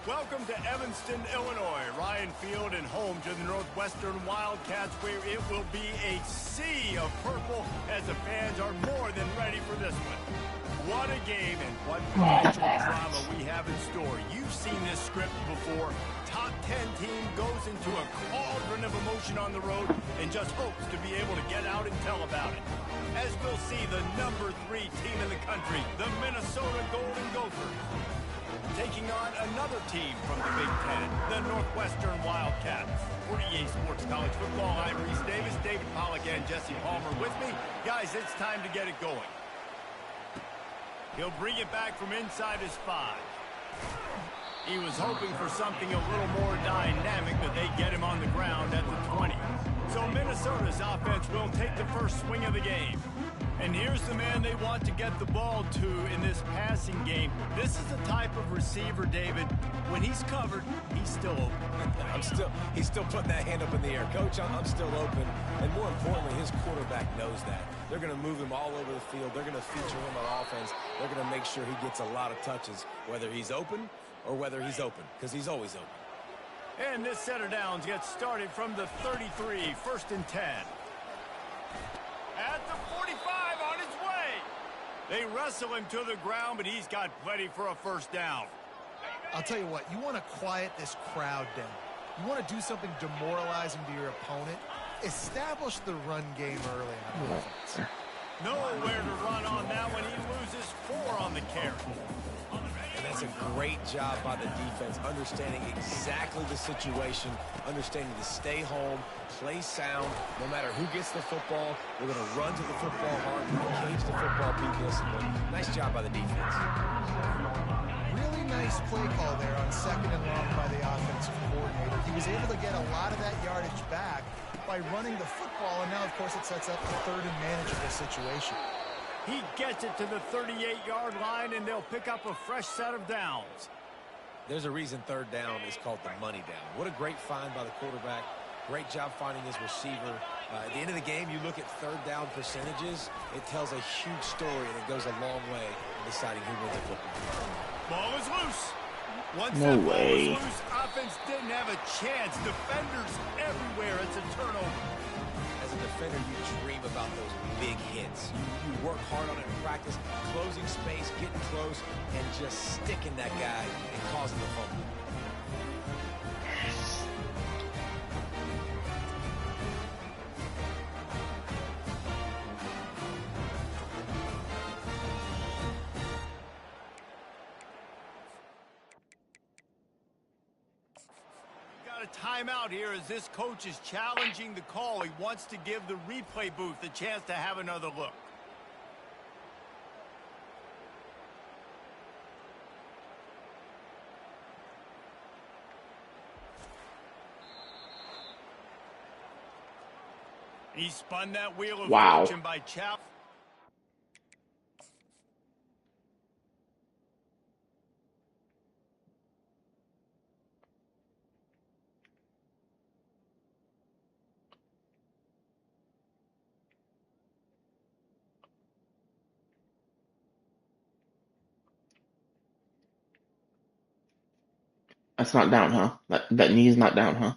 Welcome to Evanston, Illinois. Ryan Field and home to the Northwestern Wildcats, where it will be a sea of purple as the fans are more than ready for this one. What a game and what potential drama we have in store. You've seen this script before. Top 10 team goes into a cauldron of emotion on the road and just hopes to be able to get out and tell about it. As we'll see the number 3 team in the country, the Minnesota Golden Gophers, taking on another team from the Big Ten, the Northwestern Wildcats. For EA Sports College Football, I'm Reese Davis, David Pollack, and Jesse Palmer with me. Guys, it's time to get it going. He'll bring it back from inside his 5. He was hoping for something a little more dynamic, but they get him on the ground at the 20. So Minnesota's offense will take the first swing of the game. And here's the man they want to get the ball to in this passing game. This is the type of receiver, David, when he's covered, he's still open. He's still putting that hand up in the air. Coach, I'm still open. And more importantly, his quarterback knows that. They're going to move him all over the field. They're going to feature him on offense. They're going to make sure he gets a lot of touches, whether he's open or whether he's open, because he's always open. And this set of downs gets started from the 33, 1st and 10. At the 45, on his way. They wrestle him to the ground, but he's got plenty for a first down. I'll tell you what, you want to quiet this crowd down. You want to do something demoralizing to your opponent. Establish the run game early on offense. Nowhere to run on that one. He loses 4 on the carry. And that's a great job by the defense, understanding exactly the situation, understanding to stay home, play sound. No matter who gets the football, we're going to run to the football hard, cage the football, be disciplined. Nice job by the defense. Really nice play call there on 2nd and long by the offensive coordinator. He was able to get a lot of that yardage back by running the football, and now, of course, it sets up a 3rd and manageable situation. He gets it to the 38-yard line, and they'll pick up a fresh set of downs. There's a reason 3rd down is called the money down. What a great find by the quarterback. Great job finding his receiver. At the end of the game, you look at 3rd down percentages. It tells a huge story, and it goes a long way in deciding who wins a football. Ball is loose. Once No that ball way. was loose, offense didn't have a chance. Defenders everywhere. It's a turnover. As a defender, you dream about those big hits. You work hard on it in practice, closing space, getting close, and just sticking that guy and causing the fumble. Timeout here as this coach is challenging the call. He wants to give the replay booth a chance to have another look. He spun that wheel of fortune by challenge. That's not down, huh? That knee's not down, huh?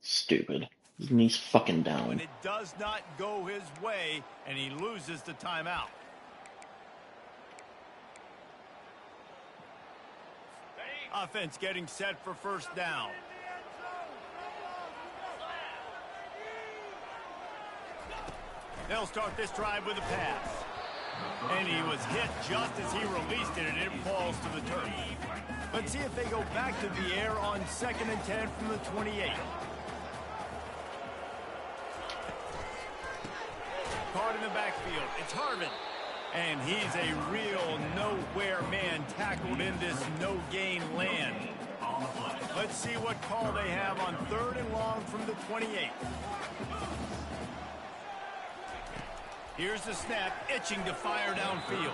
Stupid. His knee's fucking down. When it does not go his way, and he loses the timeout. Offense getting set for first down. They'll start this drive with a pass. And he was hit just as he released it, and it falls to the turf. Let's see if they go back to the air on 2nd and 10 from the 28. Caught in the backfield. It's Harvin. And he's a real nowhere man tackled in this no-gain land. Let's see what call they have on 3rd and long from the 28. Here's the snap, itching to fire downfield.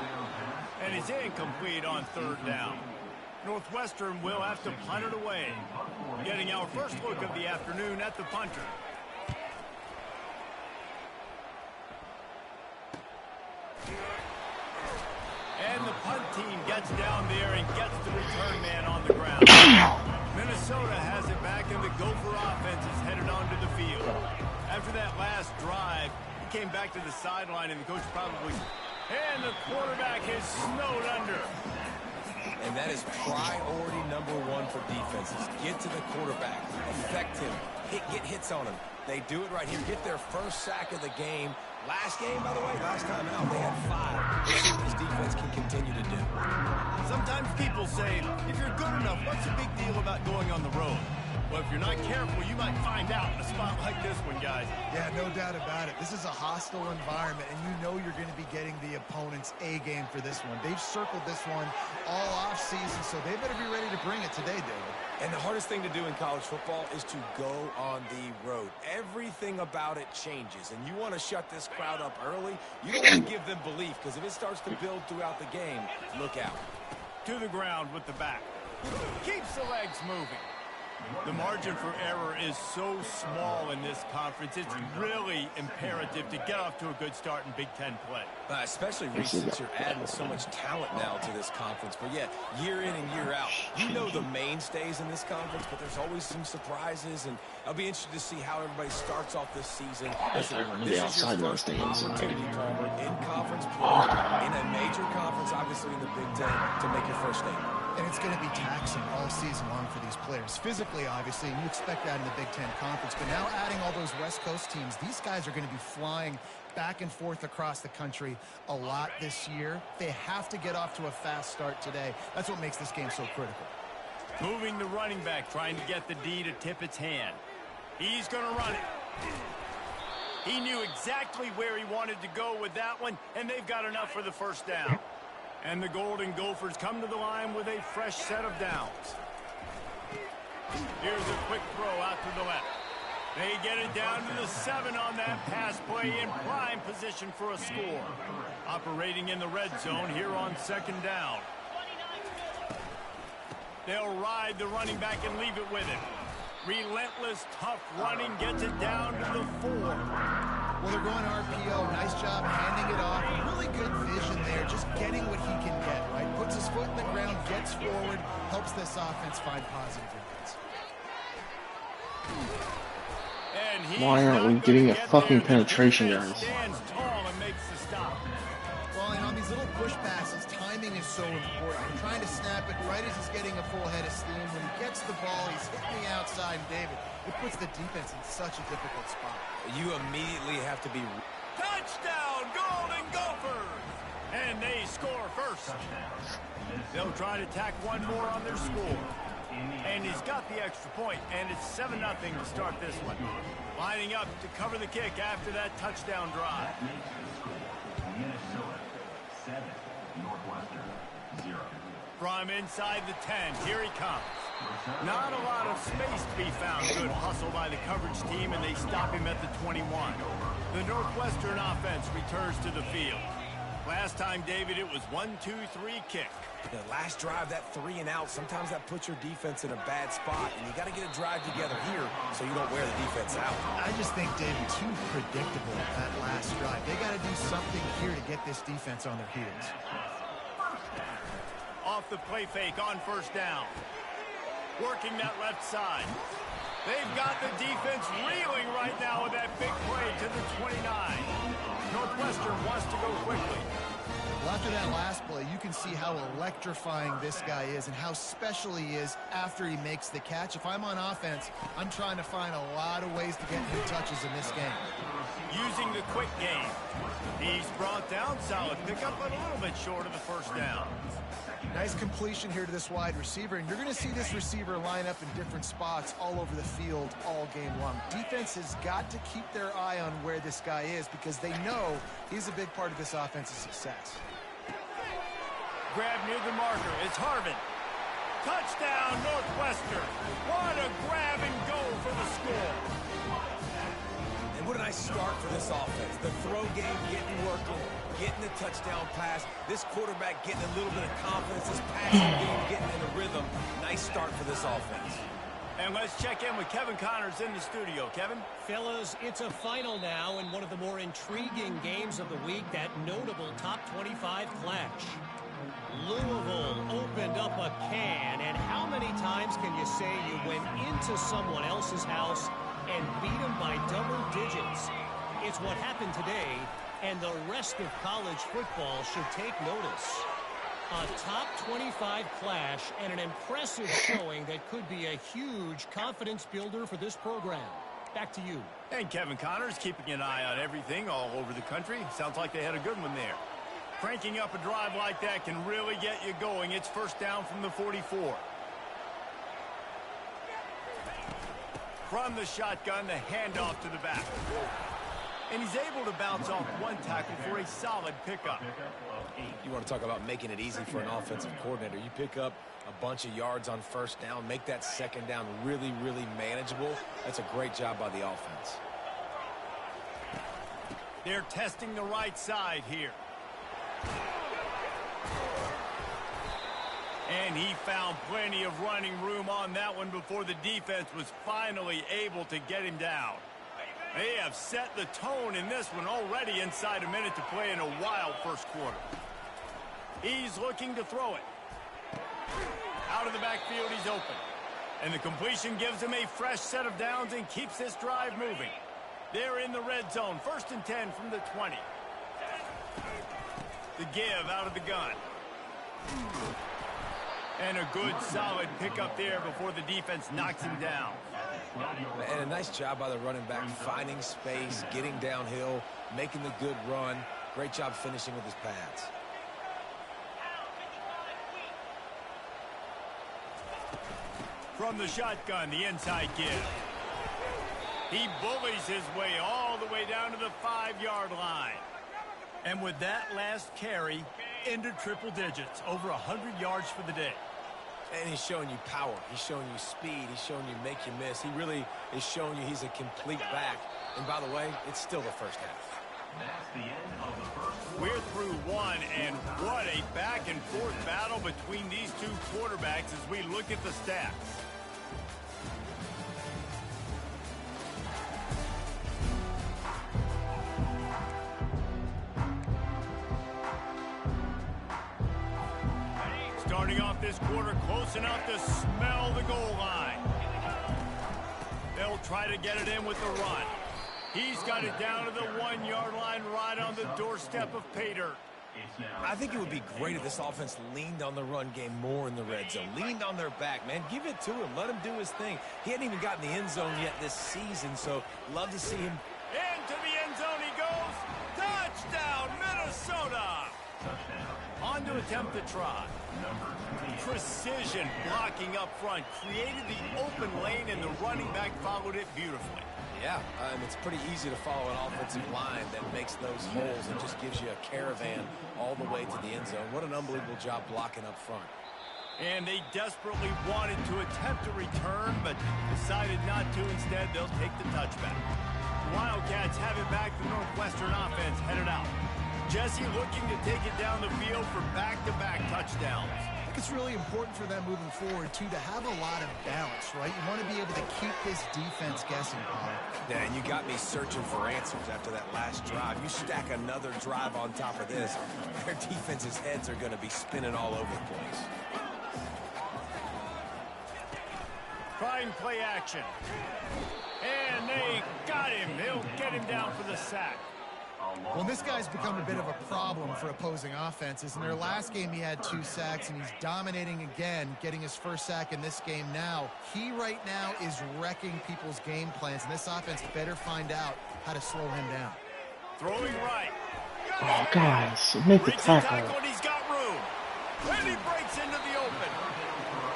And it's incomplete on 3rd down. Northwestern will have to punt it away. Getting our first look of the afternoon at the punter. And the punt team gets down there and gets the return man on the ground. Minnesota has it back, and the Gopher offense is headed onto the field. After that last drive, he came back to the sideline, and the coach probably... And the quarterback is snowed under. And that is priority number one for defenses. Get to the quarterback. Affect him. Get hits on him. They do it right here. Get their first sack of the game. Last game, by the way, last time out, they had 5. Let's see what this defense can continue to do. Sometimes people say, if you're good enough, what's the big deal about going on the road? Well, if you're not careful, you might find out in a spot like this one, guys. Yeah, no doubt about it. This is a hostile environment, and you know you're going to be getting the opponent's A game for this one. They've circled this one all off season, so they better be ready to bring it today, David. And the hardest thing to do in college football is to go on the road. Everything about it changes, and you want to shut this crowd up early. You don't want to give them belief, because if it starts to build throughout the game, look out. To the ground with the back. Keeps the legs moving. The margin for error is so small in this conference. It's really imperative to get off to a good start in Big Ten play. Especially, Reece, since you're adding so much talent now to this conference. But, yeah, year in and year out, you know the mainstays in this conference, but there's always some surprises. And I'll be interested to see how everybody starts off this season. Listen, this is your first opportunity, Palmer, in conference play, in a major conference, obviously in the Big Ten, to make your first statement. And it's going to be taxing all season long for these players. Physically, obviously, and you expect that in the Big Ten Conference. But now adding all those West Coast teams, these guys are going to be flying back and forth across the country a lot this year. They have to get off to a fast start today. That's what makes this game so critical. Moving the running back, trying to get the D to tip its hand. He's going to run it. He knew exactly where he wanted to go with that one, and they've got enough for the first down. And the Golden Gophers come to the line with a fresh set of downs. Here's a quick throw out to the left. They get it down to the 7 on that pass play, in prime position for a score. Operating in the red zone here on second down. They'll ride the running back and leave it with him. Relentless, tough running gets it down to the 4. Well, they're going RPO. Nice job handing it off. Really good vision there, just getting what he can get, right? Puts his foot in the ground, gets forward, helps this offense find positive yards. Why aren't we getting a fucking penetration, guys? Stands tall and makes the stop. Well, and on these little push passes, timing is so important. You're trying to snap it right as he's getting a full head of steam. When he gets the ball, he's hitting the outside, and David, it puts the defense in such a difficult spot. You immediately have to be... Touchdown, Golden Gophers! And they score first. They'll try to tack one more on their score. And he's got the extra point, and it's 7-0 to start this one. Lining up to cover the kick after that touchdown drive. Minnesota 7, Northwestern 0. From inside the 10, here he comes. Not a lot of space to be found. Good hustle by the coverage team, and they stop him at the 21. The Northwestern offense returns to the field. Last time, David, it was 1-2-3 kick. The last drive, that 3 and out, sometimes that puts your defense in a bad spot, and you got to get a drive together here so you don't wear the defense out. I just think, David, too predictable that last drive. They got to do something here to get this defense on their heels. Off the play fake on first down. Working that left side. They've got the defense reeling right now with that big play to the 29. Northwestern wants to go quickly. Well, after that last play, you can see how electrifying this guy is and how special he is after he makes the catch. If I'm on offense, I'm trying to find a lot of ways to get new touches in this game. Using the quick game. He's brought down, solid pickup, but a little bit short of the first down. Nice completion here to this wide receiver, and you're going to see this receiver line up in different spots all over the field all game long. Defense has got to keep their eye on where this guy is because they know he's a big part of this offense's success. Grab near the marker. It's Harvin. Touchdown, Northwestern. What a grab and go for the score. And What a nice start for this offense. The throw game getting working, getting the touchdown pass. This quarterback getting a little bit of confidence. This passing game getting in a rhythm. Nice start for this offense. And let's check in with Kevin Connors in the studio. Kevin? Fellas, it's a final now in one of the more intriguing games of the week, that notable top 25 clash. Louisville opened up a can, and how many times can you say you went into someone else's house and beat them by double digits? It's what happened today, and the rest of college football should take notice. A top 25 clash and an impressive showing that could be a huge confidence builder for this program. Back to you. And Kevin Connors keeping an eye on everything all over the country. Sounds like they had a good one there. Cranking up a drive like that can really get you going. It's first down from the 44. From the shotgun, the handoff to the back. And he's able to bounce off one tackle for a solid pickup. You want to talk about making it easy for an offensive coordinator. You pick up a bunch of yards on first down, make that second down really, really manageable. That's a great job by the offense. They're testing the right side here. And he found plenty of running room on that one before the defense was finally able to get him down. They have set the tone in this one already inside a minute to play in a wild first quarter. He's looking to throw it. Out of the backfield, he's open. And the completion gives him a fresh set of downs and keeps this drive moving. They're in the red zone, 1st and 10 from the 20. The give out of the gun. And a good, solid pickup there before the defense knocks him down. And a nice job by the running back, finding space, getting downhill, making the good run. Great job finishing with his pads. From the shotgun, the inside give. He bullies his way all the way down to the 5-yard line. And with that last carry, into triple digits, over 100 yards for the day. And he's showing you power. He's showing you speed. He's showing you make you miss. He really is showing you he's a complete back. And by the way, it's still the first half. That's the end of the first. We're through one, and what a back-and-forth battle between these two quarterbacks as we look at the stats. Starting off this quarter close enough to smell the goal line. They'll try to get it in with the run. He's got it down to the 1-yard line right on the doorstep of pay dirt. I think it would be great if this offense leaned on the run game more in the red zone. Leaned on their back, man. Give it to him. Let him do his thing. He hadn't even gotten the end zone yet this season, so love to see him. Into the end zone he goes. Touchdown, Minnesota. On to attempt the try. Precision blocking up front. Created the open lane, and the running back followed it beautifully. Yeah, it's pretty easy to follow an offensive line that makes those holes and just gives you a caravan all the way to the end zone. What an unbelievable job blocking up front. And they desperately wanted to attempt a return, but decided not to. Instead, they'll take the touchback. Wildcats have it back. The Northwestern offense headed out. Jesse looking to take it down the field for back-to-back touchdowns. I think it's really important for them moving forward, too, to have a lot of balance, right? You want to be able to keep this defense guessing, Paul. Yeah, and you got me searching for answers after that last drive. You stack another drive on top of this, their defense's heads are going to be spinning all over the place. Trying play action. And they got him. They'll get him down for the sack. Well, this guy's become a bit of a problem for opposing offenses. In their last game, he had 2 sacks, and he's dominating again, getting his first sack in this game now. He right now is wrecking people's game plans, and this offense better find out how to slow him down. Throwing right. Oh, guys, make the tackle. And he's got room. And he breaks into the open.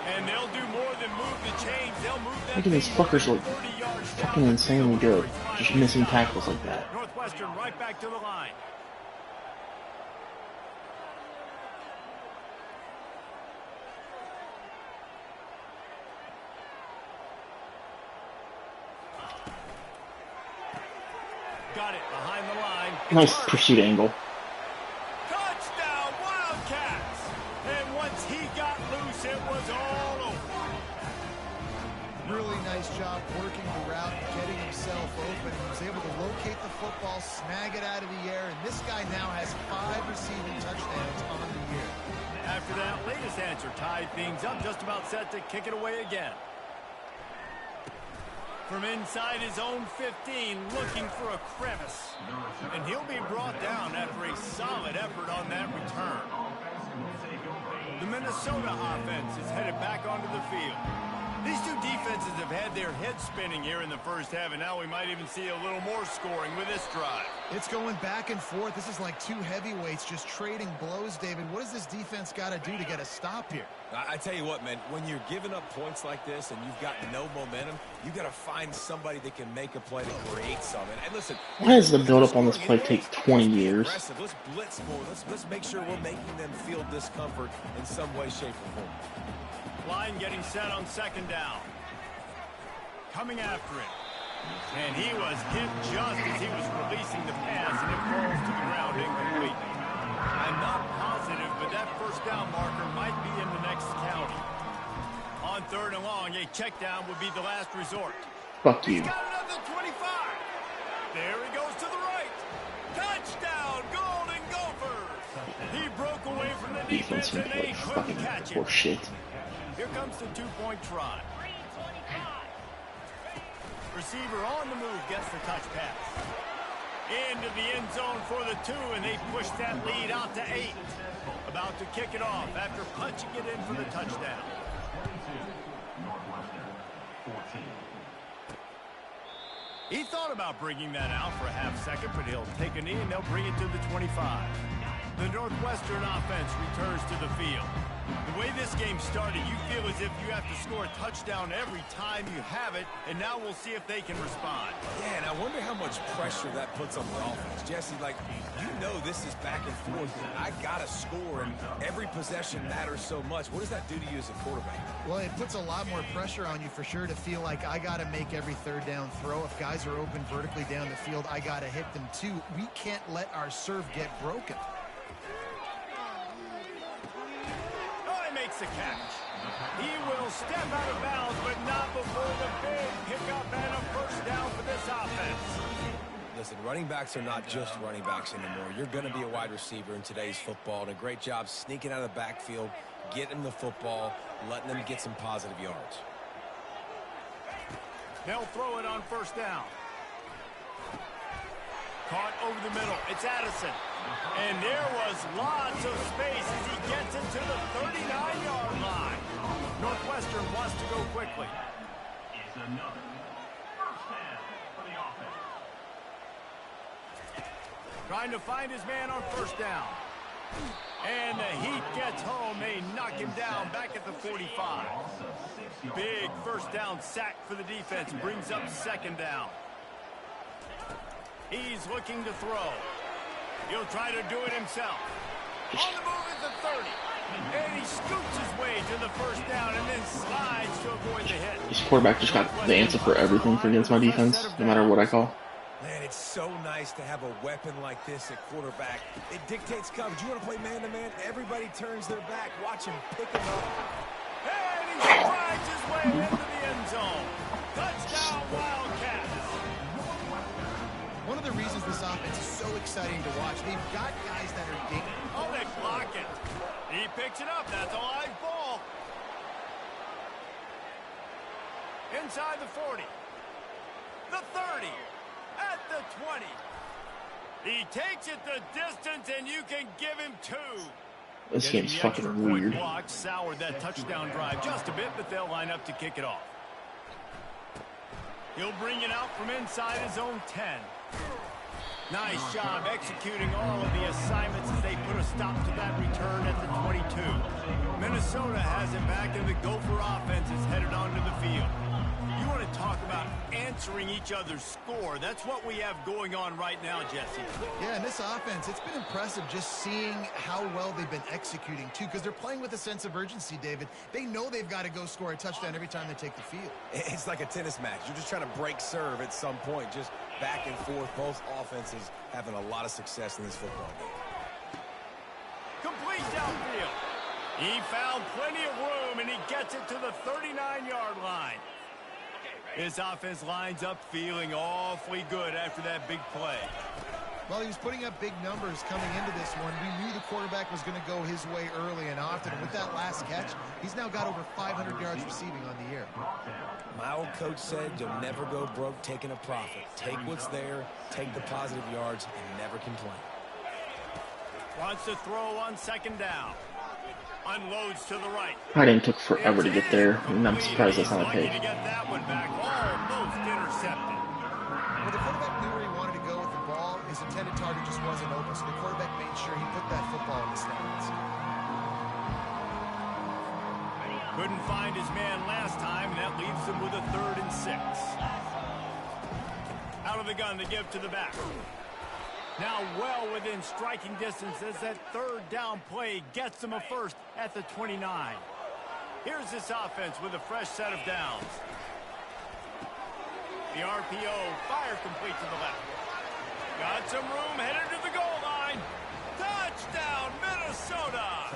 And they'll do more than move the chains. They'll move that. Look at these fuckers look fucking insanely good. Just missing tackles like that. Northwestern right back to the line. got it behind the line. Nice pursuit angle. Touchdown, Wildcats! And once he got loose, it was all over. Really nice job working the route, getting himself open. He was able to locate the football, snag it out of the air, and this guy now has 5 receiving touchdowns on the year. After that latest answer tied things up, just about set to kick it away again. From inside his own 15, looking for a crevice. And he'll be brought down after a solid effort on that return. The Minnesota offense is headed back onto the field. These two defenses have had their heads spinning here in the first half, and now we might even see a little more scoring with this drive. It's going back and forth. This is like two heavyweights just trading blows, David. What does this defense got to do to get a stop here? I tell you what, man, when you're giving up points like this and you've got no momentum, you got to find somebody that can make a play to create something. And listen, why does the build-up on this play take 20 years? Let's blitz more. Let's make sure we're making them feel discomfort in some way, shape, or form. Line getting set on second down. Coming after it. And he was hit just as he was releasing the pass, and it falls to the ground incompletely. I'm not positive, but that first down marker might be in the next county. On third and long, a check down would be the last resort. Fuck you. He's got another 25. There he goes to the right. Touchdown, Golden Gophers. He broke away from the defense, and they couldn't catch him. Shit. Here comes the two-point try. Receiver on the move gets the touch pass. Into the end zone for the 2, and they push that lead out to 8. About to kick it off after punching it in for the touchdown. He thought about bringing that out for a half second, but he'll take a knee and they'll bring it to the 25. The Northwestern offense returns to the field. The way this game started, you feel as if you have to score a touchdown every time you have it, and now we'll see if they can respond. Yeah, and I wonder how much pressure that puts on the offense. Jesse, like, you know this is back and forth, and I got to score, and every possession matters so much. What does that do to you as a quarterback? Well, it puts a lot more pressure on you for sure to feel like I got to make every third down throw. If guys are open vertically down the field, I got to hit them too. We can't let our serve get broken. Makes the catch. He will step out of bounds, but not before the big pickup and a first down for this offense. Listen, running backs are not just running backs anymore. You're going to be a wide receiver in today's football, and a great job sneaking out of the backfield, getting the football, letting them get some positive yards. They'll throw it on first down. Caught over the middle. It's Addison. And there was lots of space as he gets it to the 39-yard line. Northwestern wants to go quickly. It's another first down for the offense. Trying to find his man on first down. And the heat gets home. They knock him down back at the 45. Big first down sack for the defense. Brings up second down. He's looking to throw. He'll try to do it himself. On the move at the 30. And he scoots his way to the first down and then slides to avoid the hit. This quarterback just got the answer for everything for against my defense, no matter what I call. Man, it's so nice to have a weapon like this at quarterback. It dictates coverage. You want to play man-to-man? Everybody turns their back. Watch him pick him up. And he strides his way into the end zone. Touchdown, Wildcats. One of the reasons this offense is so exciting to watch, they've got guys that are big. Oh, they block it. He picks it up. That's a live ball. Inside the 40. The 30. At the 20. He takes it the distance, and you can give him 2. This game's fucking weird. Block soured that touchdown drive just a bit, but they'll line up to kick it off. He'll bring it out from inside his own 10. Nice job executing all of the assignments as they put a stop to that return at the 22. Minnesota has it back, and the Gopher offense is headed onto the field. You want to talk about answering each other's score. That's what we have going on right now, Jesse. Yeah, and this offense, it's been impressive just seeing how well they've been executing, too, because they're playing with a sense of urgency, David. They know they've got to go score a touchdown every time they take the field. It's like a tennis match. You're just trying to break serve at some point. Just back and forth. Both offenses having a lot of success in this football game. Complete downfield. He found plenty of room, and he gets it to the 39-yard line. This offense lines up feeling awfully good after that big play. Well, he was putting up big numbers coming into this one. We knew the quarterback was going to go his way early and often. And with that last catch, he's now got over 500 yards receiving on the year. My old coach said you'll never go broke taking a profit. Take what's there, take the positive yards, and never complain. Wants to throw on second down. Unloads to the right. Harding took forever to get there, and I'm surprised that's not a pick. To get that one back. Almost intercepted. Well, the quarterback knew where he wanted to go with the ball. His intended target just wasn't open, so the quarterback made sure he put that football in the stands. Couldn't find his man last time, and that leaves him with a 3rd and 6. Out of the gun to give to the back. Now well within striking distance as that 3rd down play gets him a first at the 29. Here's this offense with a fresh set of downs. The RPO fire complete to the left. Got some room, headed to the goal line. Touchdown, Minnesota!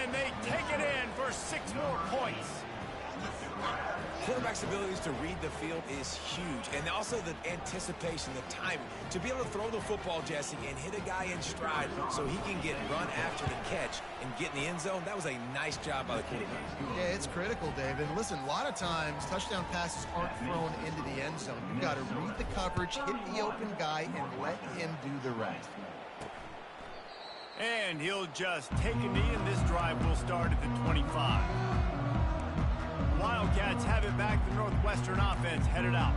And they take it in for 6 more points. Quarterback's abilities to read the field is huge, and also the anticipation, the timing. To be able to throw the football, Jesse, and hit a guy in stride so he can get run after the catch and get in the end zone, that was a nice job by the quarterback. Yeah, it's critical, Dave. And listen, a lot of times touchdown passes aren't thrown into the end zone. You've got to read the coverage, hit the open guy, and let him do the rest. And he'll just take a knee, and this drive will start at the 25. Wildcats have it back. The Northwestern offense headed out.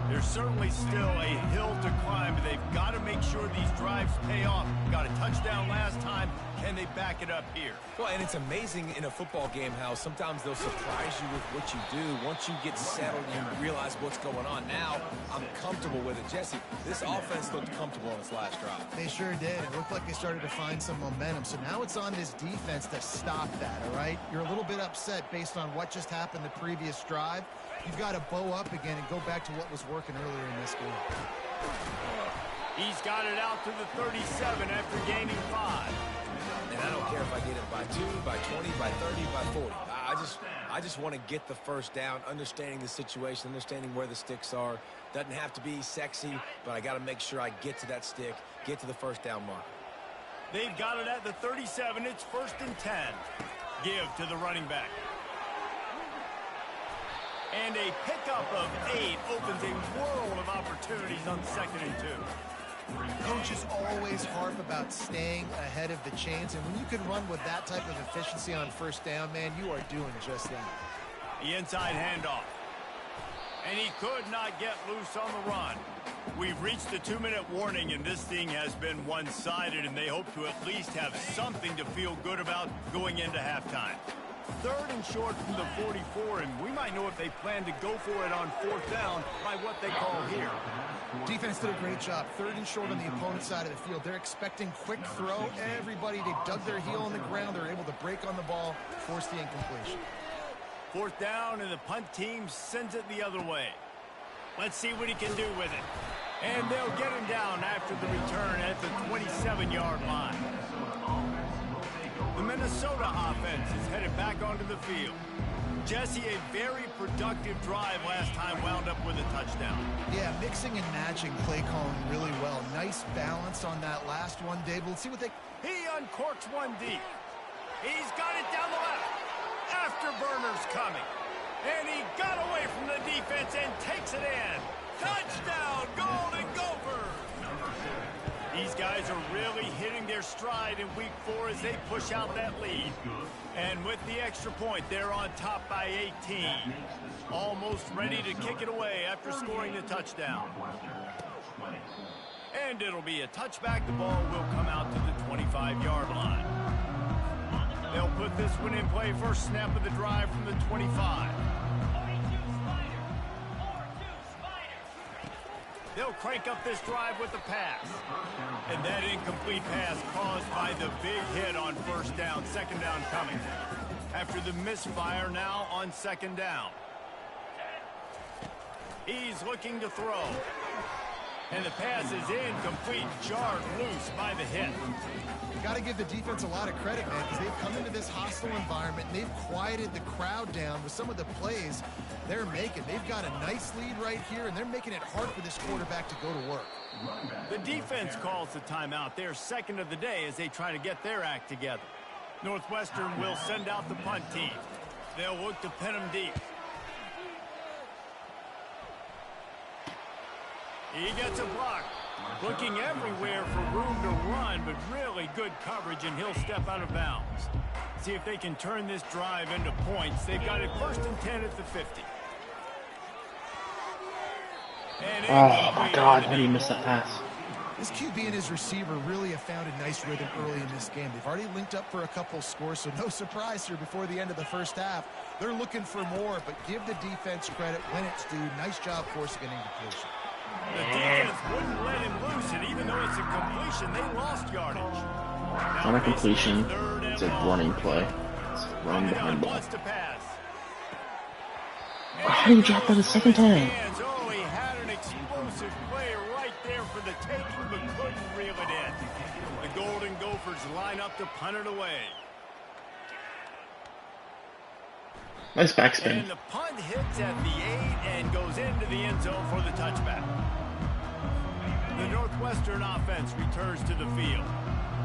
There's certainly still a hill to climb, but they've got to make sure these drives pay off. Got a touchdown last time. Can they back it up here? Well, and it's amazing in a football game how sometimes they'll surprise you with what you do. Once you get settled, you realize what's going on. Now, I'm comfortable with it. Jesse, this offense looked comfortable in its last drive. They sure did. It looked like they started to find some momentum. So now it's on this defense to stop that, all right? You're a little bit upset based on what just happened the previous drive. You've got to bow up again and go back to what was working earlier in this game. He's got it out to the 37 after gaining 5. And I don't care if I get it by 2, by 20, by 30, by 40. I just want to get the first down, understanding the situation, understanding where the sticks are. Doesn't have to be sexy, but I got to make sure I get to that stick, get to the first down mark. They've got it at the 37. It's 1st and 10. Give to the running back. And a pickup of 8 opens a world of opportunities on 2nd and 2. Coaches always harp about staying ahead of the chains, and when you can run with that type of efficiency on 1st down, man, you are doing just that. The inside handoff. And he could not get loose on the run. We've reached the 2-minute warning, and this thing has been one-sided, and they hope to at least have something to feel good about going into halftime. 3rd and short from the 44, and we might know if they plan to go for it on 4th down by what they call here. Defense did a great job. 3rd and short on the opponent's side of the field. They're expecting quick throw. Everybody, they dug their heel on the ground. They're able to break on the ball, force the incompletion. 4th down, and the punt team sends it the other way. Let's see what he can do with it. And they'll get him down after the return at the 27-yard line. The Minnesota offense is headed back onto the field. Jesse, a very productive drive last time wound up with a touchdown. Yeah, mixing and matching play calling really well. Nice balance on that last one, Dave. Let's see what they... He uncorks one deep. He's got it down the left. Afterburner's coming. And he got away from the defense and takes it in. Touchdown, Golden Gophers! These guys are really hitting their stride in week 4 as they push out that lead. And with the extra point, they're on top by 18. Almost ready to kick it away after scoring the touchdown. And it'll be a touchback. The ball will come out to the 25-yard line. They'll put this one in play. First snap of the drive from the 25. They'll crank up this drive with the pass. And that incomplete pass caused by the big hit on 1st down. 2nd down coming. After the misfire, now on 2nd down. He's looking to throw. And the pass is incomplete, jarred loose by the hit. You got to give the defense a lot of credit, man, because they've come into this hostile environment, and they've quieted the crowd down with some of the plays they're making. They've got a nice lead right here, and they're making it hard for this quarterback to go to work. The defense calls the timeout. They're second of the day as they try to get their act together. Northwestern will send out the punt team. They'll look to pin them deep. He gets a block. Looking everywhere for room to run, but really good coverage, and he'll step out of bounds. See if they can turn this drive into points. They've got it 1st and 10 at the 50. Oh my God, how do you miss that pass? This QB and his receiver really have found a nice rhythm early in this game. They've already linked up for a couple scores, so no surprise here before the end of the first half. They're looking for more, but give the defense credit when it's due. Nice job forcing an incompletion. The defense wouldn't let him loose, and even though it's a completion, they lost yardage. It's not a completion, it's a running play. It's run behind ball. How do you drop that a second time? Oh, he had an explosive play right there for the taking, but couldn't reel it in. The Golden Gophers line up to punt it away. Nice backspin. And the punt hits at the 8 and goes into the end zone for the touchback. The Northwestern offense returns to the field.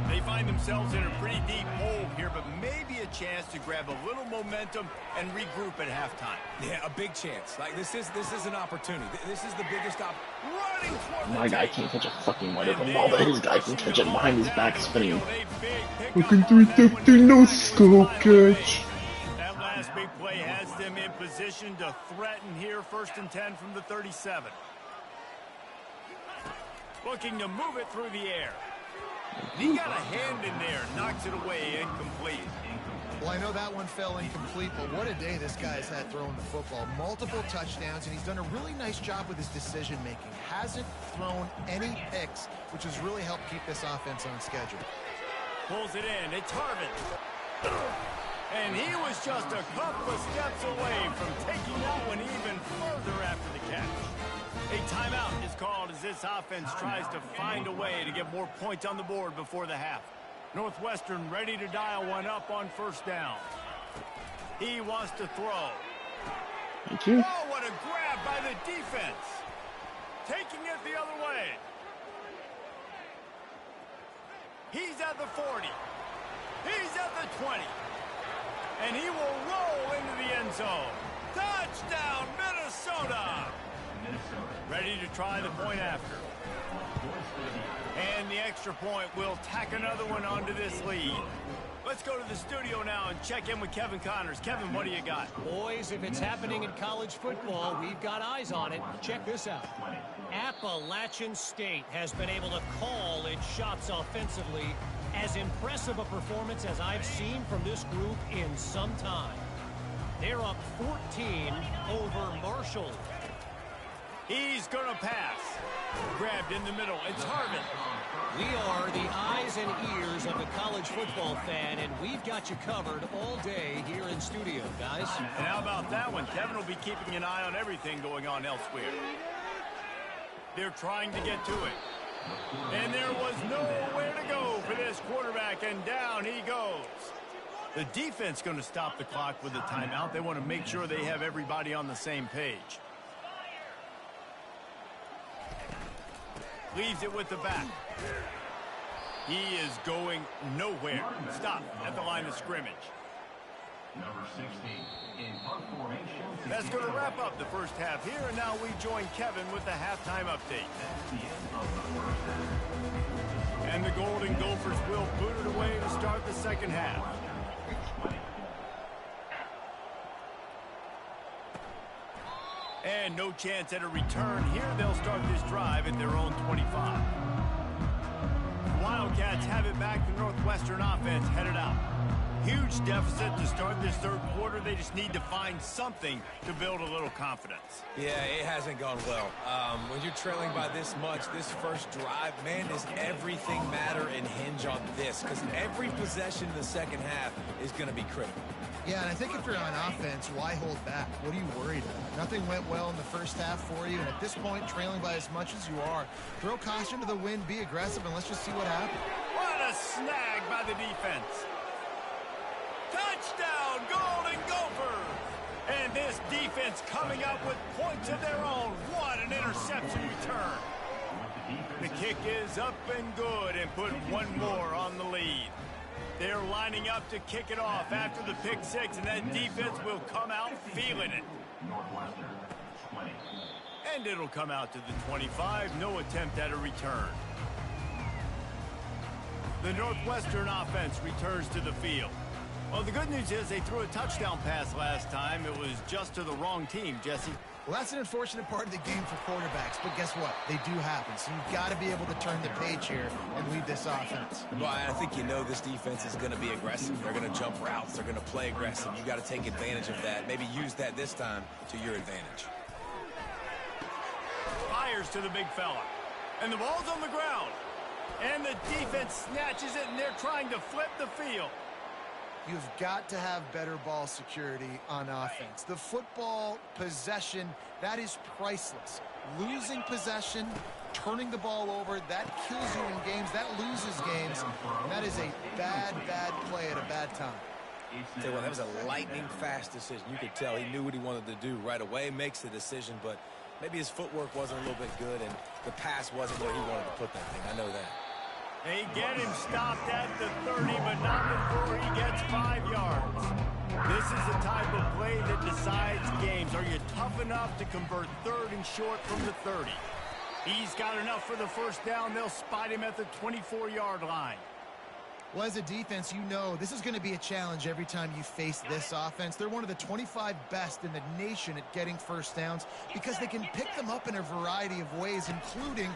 They find themselves in a pretty deep hole here, but maybe a chance to grab a little momentum and regroup at halftime. Yeah, a big chance. Like this is an opportunity. This is the biggest Running toward My guy can't catch a fucking wide open ball, but his guy can catch it behind his back spinning. Fucking 350, no scope catch. That last big play has them in position to threaten here. 1st and 10 from the 37. Looking to move it through the air. He got a hand in there, knocks it away, incomplete. Well, I know that one fell incomplete, but what a day this guy's had throwing the football. Multiple touchdowns, and he's done a really nice job with his decision-making. Hasn't thrown any picks, which has really helped keep this offense on schedule. Pulls it in. It's Harvin. And he was just a couple of steps away from taking that one even further after the catch. A timeout is called as this offense tries to find a way to get more points on the board before the half. Northwestern ready to dial one up on 1st down. He wants to throw. Thank you. Oh, what a grab by the defense. Taking it the other way. He's at the 40. He's at the 20. And he will roll into the end zone. Touchdown, Minnesota. Ready to try the point after. And the extra point will tack another one onto this lead. Let's go to the studio now and check in with Kevin Connors. Kevin, what do you got? Boys, if it's happening in college football, we've got eyes on it. Check this out. Appalachian State has been able to call its shots offensively. As impressive a performance as I've seen from this group in some time. They're up 14 over Marshall. He's going to pass. Grabbed in the middle. It's Harvin. We are the eyes and ears of the college football fan, and we've got you covered all day here in studio, guys. And how about that one? Kevin will be keeping an eye on everything going on elsewhere. They're trying to get to it. And there was nowhere to go for this quarterback, and down he goes. The defense going to stop the clock with a timeout. They want to make sure they have everybody on the same page. Leaves it with the back. He is going nowhere. Stop at the line of scrimmage. Number 16 in punt formation. That's going to wrap up the first half here, and now we join Kevin with the halftime update. And the Golden Gophers will boot it away to start the second half. And no chance at a return here. They'll start this drive at their own 25. The Wildcats have it back. The Northwestern offense headed out. Huge deficit to start this third quarter. They just need to find something to build a little confidence. Yeah, it hasn't gone well. When you're trailing by this much, this first drive, man, does everything matter and hinge on this? Because every possession in the second half is going to be critical. Yeah, and I think if you're on offense, why hold back? What are you worried about? Nothing went well in the first half for you, and at this point, trailing by as much as you are, throw caution to the wind, be aggressive, and let's just see what happens. What a snag by the defense. Touchdown, Golden Gophers! And this defense coming up with points of their own. What an interception return. The kick is up and good and put one more on the lead. They're lining up to kick it off after the pick six, and that defense will come out feeling it. And it'll come out to the 25. No attempt at a return. The Northwestern offense returns to the field. Well, the good news is they threw a touchdown pass last time. It was just to the wrong team, Jesse. Well, that's an unfortunate part of the game for quarterbacks, but guess what? They do happen, so you've got to be able to turn the page here and lead this offense. Well, I think you know this defense is going to be aggressive. They're going to jump routes. They're going to play aggressive. You got to take advantage of that. Maybe use that this time to your advantage. Fires to the big fella. And the ball's on the ground. And the defense snatches it, and they're trying to flip the field. You've got to have better ball security on offense. The football possession, that is priceless. Losing possession, turning the ball over, that kills you in games, that loses games, and that is a bad, bad play at a bad time. Tell you what, that was a lightning-fast decision. You could tell he knew what he wanted to do right away, makes the decision, but maybe his footwork wasn't a little bit good, and the pass wasn't where he wanted to put that thing. I know that. They get him stopped at the 30, but not before he gets 5 yards. This is the type of play that decides games. Are you tough enough to convert third and short from the 30? He's got enough for the first down. They'll spot him at the 24-yard line. Well, as a defense, you know this is going to be a challenge every time you face this offense. They're one of the 25 best in the nation at getting first downs because they can pick them up in a variety of ways, including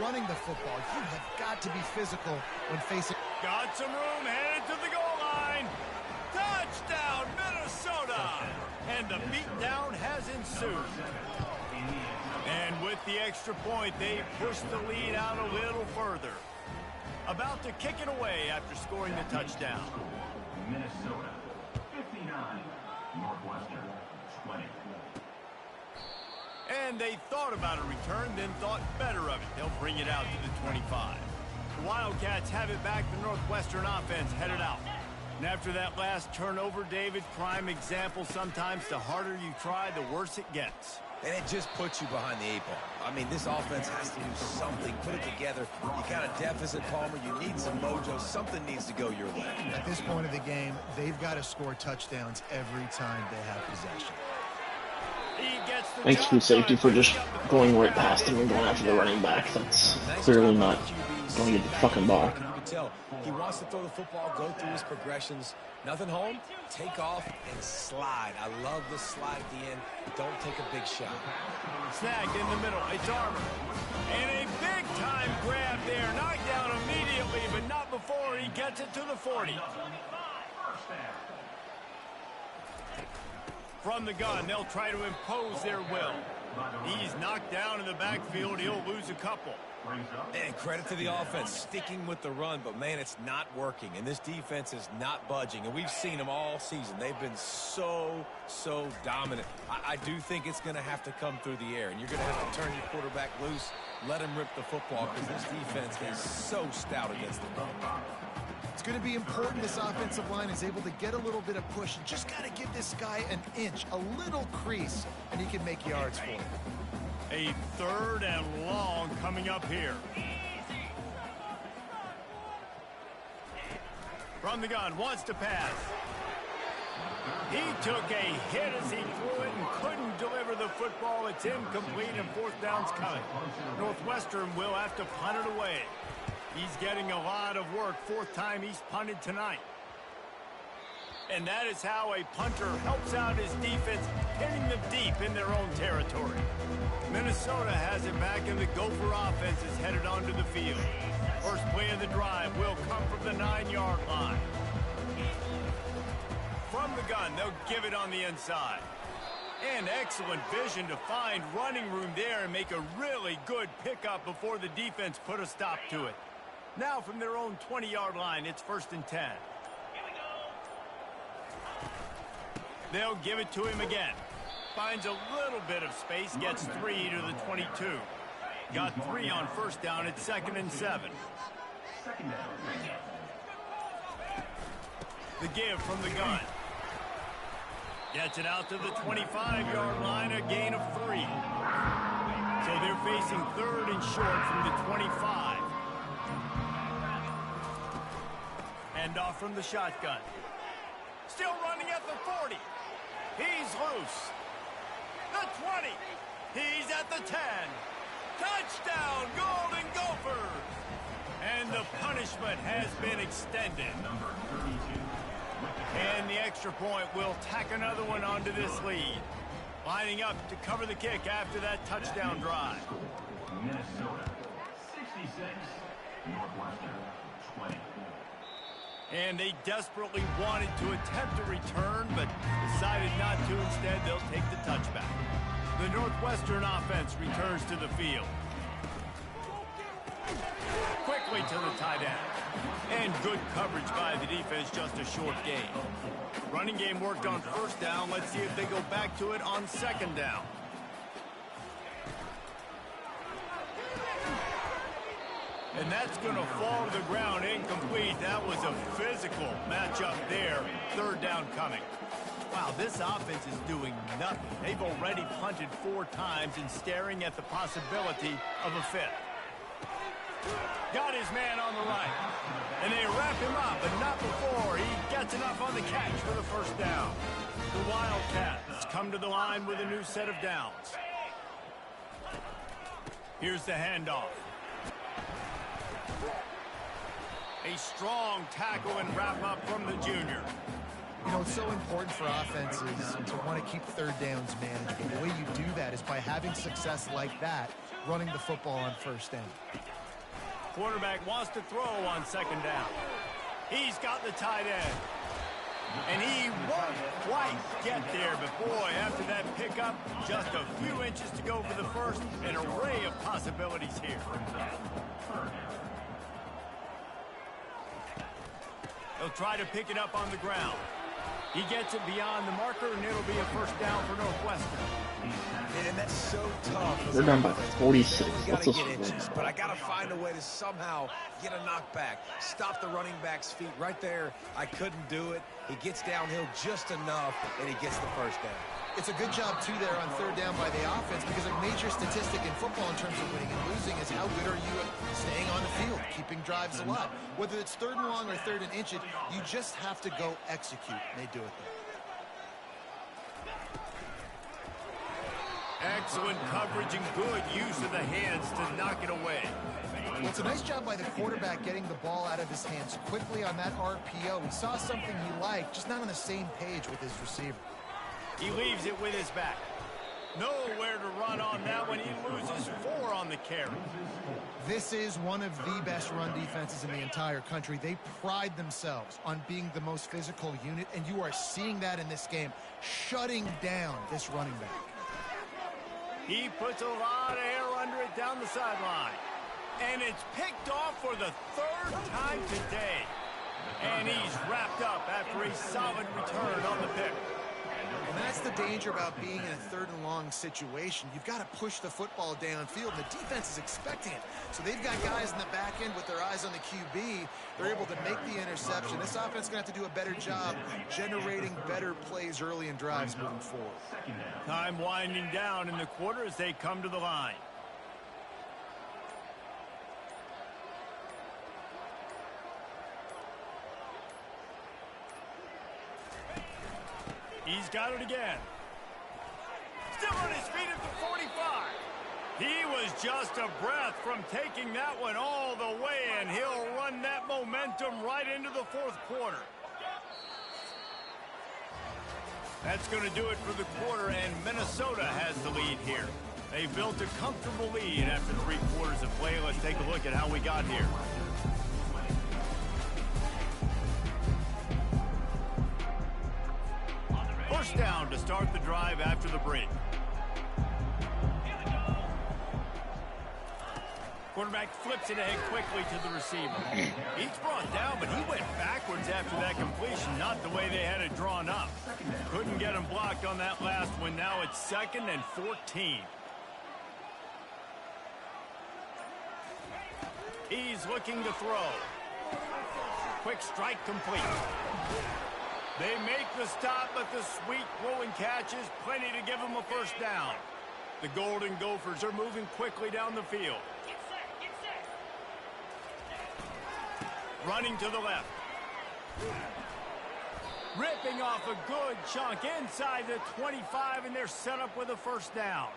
running the football. You have got to be physical when facing. Got some room, headed to the goal line. Touchdown, Minnesota! And the beatdown has ensued. And with the extra point, they push the lead out a little further. About to kick it away after scoring the touchdown. Minnesota 59, Northwestern 20. And they thought about a return, then thought better of it. They'll bring it out to the 25. The Wildcats have it back. The Northwestern offense headed out. And after that last turnover, David, prime example, sometimes the harder you try, the worse it gets. And it just puts you behind the 8 ball. I mean, this offense has to do something, put it together. You got a deficit, Palmer. You need some mojo. Something needs to go your way. At this point of the game, they've got to score touchdowns every time they have possession. Thanks to the safety for just going right past him and going after the running back. That's clearly not going to get the fucking ball. You can tell he wants to throw the football, go through his progressions. Nothing home, take off and slide. I love the slide at the end. Don't take a big shot. Snagged in the middle. It's Armour. And a big-time grab there. Knocked down immediately, but not before he gets it to the 40. From the gun, they'll try to impose their will. He's knocked down in the backfield. He'll lose a couple. And credit to the offense, sticking with the run, but, man, it's not working. And this defense is not budging. And we've seen them all season. They've been so dominant. I do think it's going to have to come through the air. And you're going to have to turn your quarterback loose, let him rip the football, because this defense is so stout against the run. It's going to be important this offensive line is able to get a little bit of push. You just got to give this guy an inch, a little crease, and he can make yards for it. A third and long coming up here. From the gun, wants to pass. He took a hit as he threw it and couldn't deliver the football. It's incomplete and fourth down's coming. Northwestern will have to punt it away. He's getting a lot of work. Fourth time he's punted tonight. And that is how a punter helps out his defense, hitting them deep in their own territory. Minnesota has it back, and the Gopher offense is headed onto the field. First play of the drive will come from the 9-yard line. From the gun, they'll give it on the inside. And excellent vision to find running room there and make a really good pickup before the defense put a stop to it. Now from their own 20-yard line, it's 1st and 10. They'll give it to him again. Finds a little bit of space, gets 3 to the 22. Got 3 on first down at 2nd and 7. The give from the gun. Gets it out to the 25-yard line, a gain of 3. So they're facing 3rd and short from the 25. Hand off from the shotgun. Still running at the 40. He's loose. The 20. He's at the 10. Touchdown, Golden Gophers. And the punishment has been extended. And the extra point will tack another one onto this lead. Lining up to cover the kick after that touchdown drive. Minnesota 66, Northwestern 20. And they desperately wanted to attempt a return, but decided not to. Instead, they'll take the touchback. The Northwestern offense returns to the field. Quickly to the tight end. And good coverage by the defense, just a short gain. Running game worked on first down. Let's see if they go back to it on second down. And that's going to fall to the ground incomplete. That was a physical matchup there. Third down coming. Wow, this offense is doing nothing. They've already punted 4 times and staring at the possibility of a 5th. Got his man on the right. And they wrap him up, but not before he gets enough on the catch for the first down. The Wildcats come to the line with a new set of downs. Here's the handoff. A strong tackle and wrap up from the junior. You know, it's so important for offenses to want to keep third downs manageable. The way you do that is by having success like that, running the football on first down. Quarterback wants to throw on second down. He's got the tight end. And he won't quite get there, but boy, after that pickup, just a few inches to go for the first. An array of possibilities here. He'll try to pick it up on the ground. He gets it beyond the marker, and it'll be a first down for Northwestern. And that's so tough. They're down by 46. You What's gotta the get score? inches, but I gotta find a way to somehow get a knockback. Stop the running back's feet right there. I couldn't do it. He gets downhill just enough, and he gets the first down. It's a good job, too, there on third down by the offense, because a major statistic in football in terms of winning and losing is how good are you at staying on the field, keeping drives alive. Whether it's 3rd and long or 3rd and inches, you just have to go execute. And they do it there. Excellent coverage and good use of the hands to knock it away. Well, it's a nice job by the quarterback getting the ball out of his hands quickly on that RPO. He saw something he liked, just not on the same page with his receiver. He leaves it with his back. Nowhere to run on that one. He loses 4 on the carry. This is one of the best run defenses in the entire country. They pride themselves on being the most physical unit, and you are seeing that in this game, shutting down this running back. He puts a lot of air under it down the sideline. And it's picked off for the 3rd time today. And he's wrapped up after a solid return on the pick. And that's the danger about being in a 3rd and long situation. You've got to push the football downfield, and the defense is expecting it. So they've got guys in the back end with their eyes on the QB. They're able to make the interception. This offense is going to have to do a better job generating better plays early in drives moving forward. Time winding down in the quarter as they come to the line. He's got it again. Still on his feet at the 45. He was just a breath from taking that one all the way, and he'll run that momentum right into the 4th quarter. That's going to do it for the quarter, and Minnesota has the lead here. They built a comfortable lead after 3 quarters of play. Let's take a look at how we got here. First down to start the drive after the break. Quarterback flips it ahead quickly to the receiver. He's brought down, but he went backwards after that completion, not the way they had it drawn up. Couldn't get him blocked on that last one. Now it's 2nd and 14. He's looking to throw. Quick strike complete. They make the stop, but the sweet throwing catch is plenty to give them a first down. The Golden Gophers are moving quickly down the field. Running to the left. Ripping off a good chunk inside the 25, and they're set up with a first down.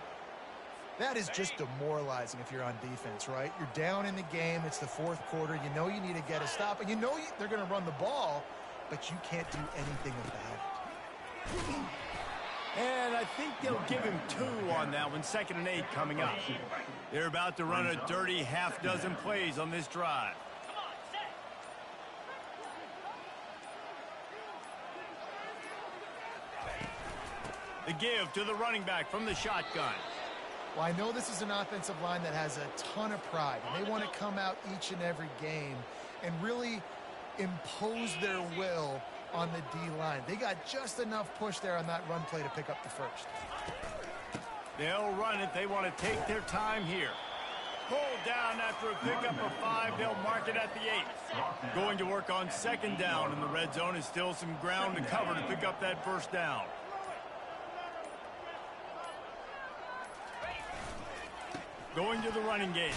That is just demoralizing if you're on defense, right? You're down in the game. It's the 4th quarter. You know you need to get a stop, and you know they're going to run the ball, but you can't do anything about it. And I think they'll give him 2 on that one. 2nd and 8 coming up. They're about to run a dirty half-dozen plays on this drive. The give to the running back from the shotgun. Well, I know this is an offensive line that has a ton of pride, and they want to come out each and every game and really impose their will on the D-line. They got just enough push there on that run play to pick up the first. They'll run it. They want to take their time here. Pulled down after a pickup of 5. They'll mark it at the 8. Going to work on 2nd down in the red zone. Is still some ground to cover to pick up that first down. Going to the running game.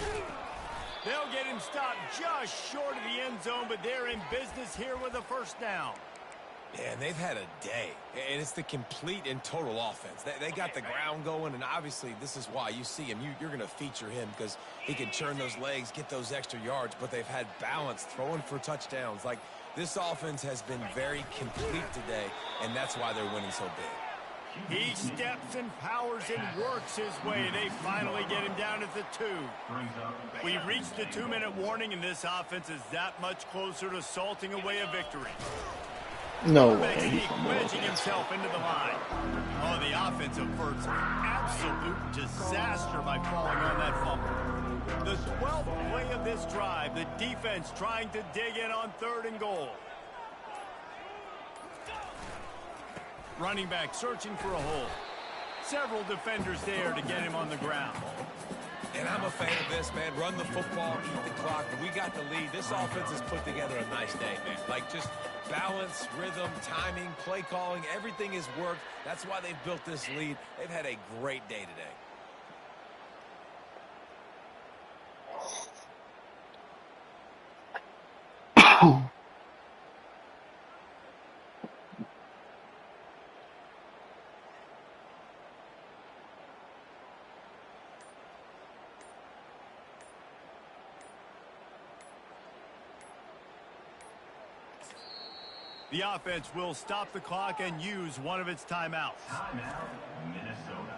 They'll get him stopped just short of the end zone, but they're in business here with a first down. Yeah, and they've had a day, and it's the complete and total offense. They got the ground going, and obviously this is why you see him. You're going to feature him because he can churn those legs, get those extra yards, but they've had balance throwing for touchdowns. Like, this offense has been very complete today, and that's why they're winning so big. He steps and powers and works his way. They finally get him down at the 2. We reached the 2-minute warning, and this offense is that much closer to salting away a victory. No way. Wedging himself into the line. Oh, the offense averts absolute disaster by falling on that fumble. The 12th play of this drive, the defense trying to dig in on 3rd and goal. Running back searching for a hole. Several defenders there to get him on the ground. And I'm a fan of this, man. Run the football, keep the clock. We got the lead. This offense has put together a nice day, man. Like, just balance, rhythm, timing, play calling, everything has worked. That's why they've built this lead. They've had a great day today. The offense will stop the clock and use one of its timeouts. Timeout, Minnesota.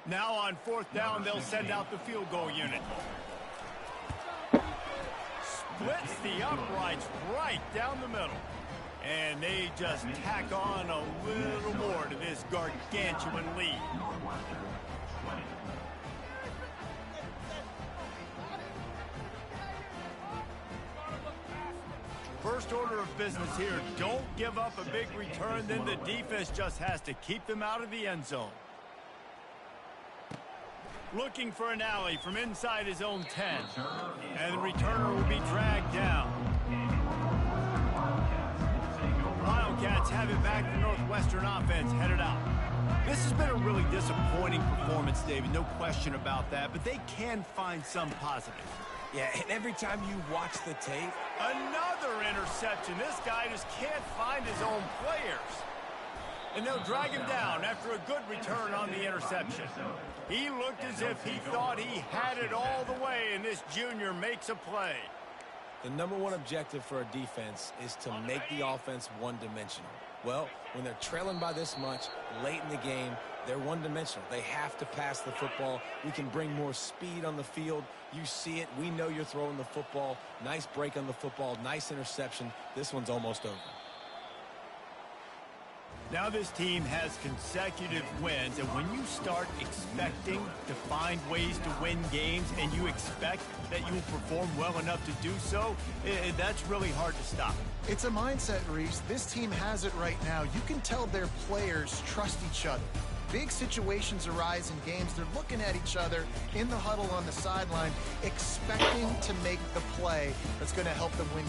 Now on 4th down, they'll send out the field goal unit. Splits the uprights right down the middle. And they just tack on a little more to this gargantuan lead. First order of business here, don't give up a big return, then the defense just has to keep them out of the end zone. Looking for an alley from inside his own 10. And the returner will be dragged down. Wildcats have it back. The Northwestern offense headed out. This has been a really disappointing performance, David. No question about that. But they can find some positive. Yeah, and every time you watch the tape. Another interception. This guy just can't find his own players. And they'll drag him down after a good return on the interception. He looked as if he thought he had it all the way, and this junior makes a play. The #1 objective for a defense is to make the offense one-dimensional. Well, when they're trailing by this much late in the game, they're one-dimensional. They have to pass the football. We can bring more speed on the field. You see it. We know you're throwing the football. Nice break on the football. Nice interception. This one's almost over. Now this team has consecutive wins, and when you start expecting to find ways to win games and you expect that you will perform well enough to do so, that's really hard to stop. It's a mindset, Reese. This team has it right now. You can tell their players trust each other. Big situations arise in games. They're looking at each other in the huddle on the sideline, expecting to make the play that's going to help them win.